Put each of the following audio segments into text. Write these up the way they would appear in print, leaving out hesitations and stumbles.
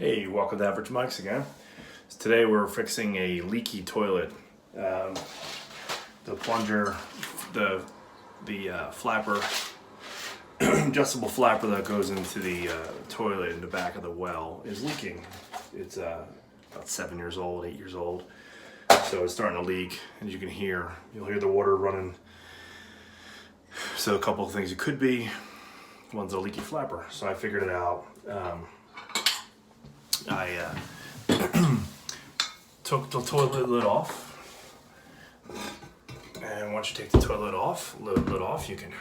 Hey, welcome to Average Mike's again. So today we're fixing a leaky toilet. The plunger, the flapper, adjustable flapper that goes into the toilet in the back of the well is leaking. It's about 7 years old, 8 years old. So it's starting to leak, as you can hear. You'll hear the water running. So a couple of things it could be. One's a leaky flapper. So I figured it out. I took the toilet lid off, and once you take the toilet lid off, you can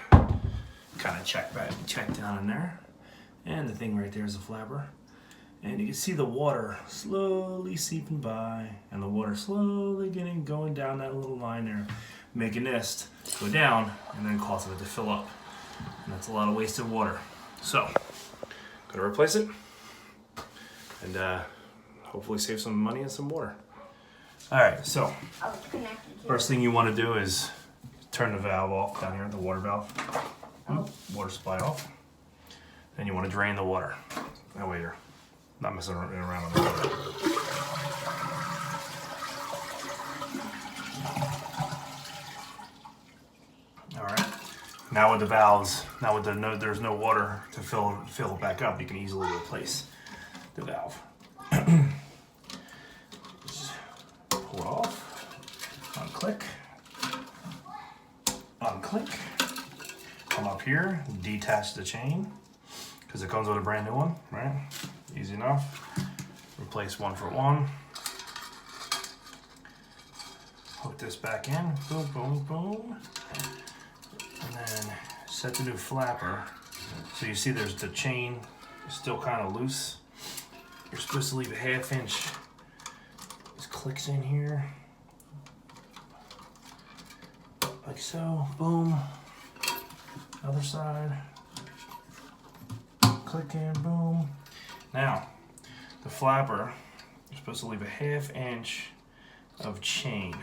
kind of check down in there, and the thing right there is a flapper, and you can see the water slowly seeping by, and the water slowly going down that little line there, making this go down, and then causing it to fill up, and that's a lot of wasted water. So, I'm gonna replace it. And hopefully save some money and some water. All right, so first thing you want to do is turn the valve off down here, the water valve. Water supply off. Then you want to drain the water. That way you're not messing around with the water. All right. Now with the valves, there's no water to fill it back up, you can easily replace the valve. Just pull it off, unclick, come up here, detach the chain, because it comes with a brand new one, right? Easy enough. Replace one for one. Hook this back in, boom, boom, boom. And then set the new flapper. So you see there's the chain is still kind of loose. You're supposed to leave a 1/2 inch. Just clicks in here. Like so. Boom. Other side. Click in. Boom. Now, the flapper, you're supposed to leave a 1/2 inch of chain.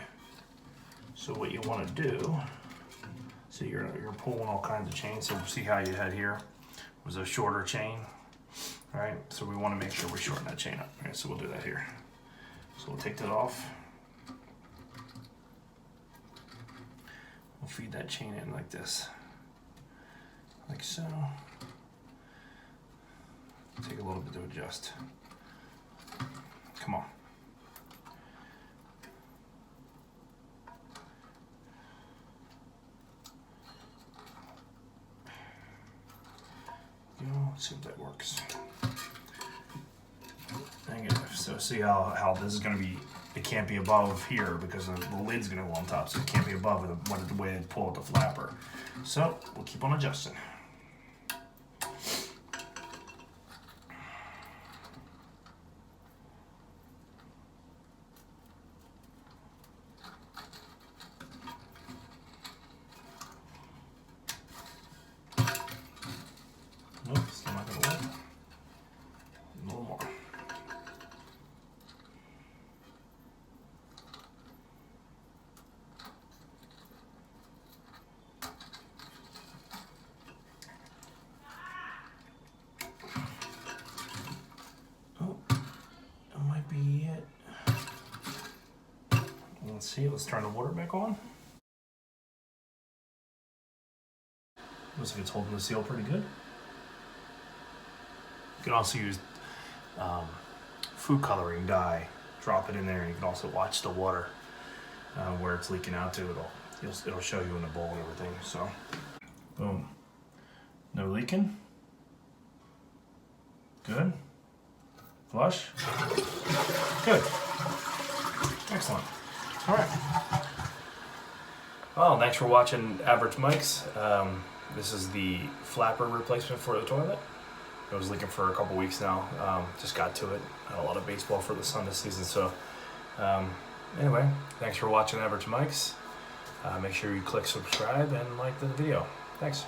So what you want to do, so you're pulling all kinds of chains. So see how you had here was a shorter chain. Alright, so we want to make sure we shorten that chain up. Alright, so we'll do that here. So we'll take that off. We'll feed that chain in like this. Like so. Take a little bit to adjust. Come on. Let's see if that works. Negative. So see how this is going to be, it can't be above here because the lid's going to go on top, so it can't be above the way I pull out the flapper. So we'll keep on adjusting. Nope, still not going to work. A little more. Oh, that might be it. Let's see, let's turn the water back on. Looks like it's holding the seal pretty good. You can also use food coloring dye. Drop it in there, and you can also watch the water where it's leaking out to. It'll show you in the bowl and everything. So, boom. No leaking. Good. Flush. Good. Excellent. All right. Well, thanks for watching Average Mike's. This is the flapper replacement for the toilet. I was leaking for a couple weeks now. Just got to it. Had a lot of baseball for the sun this season. So anyway, thanks for watching Average Mike's. Make sure you click subscribe and like the video. Thanks.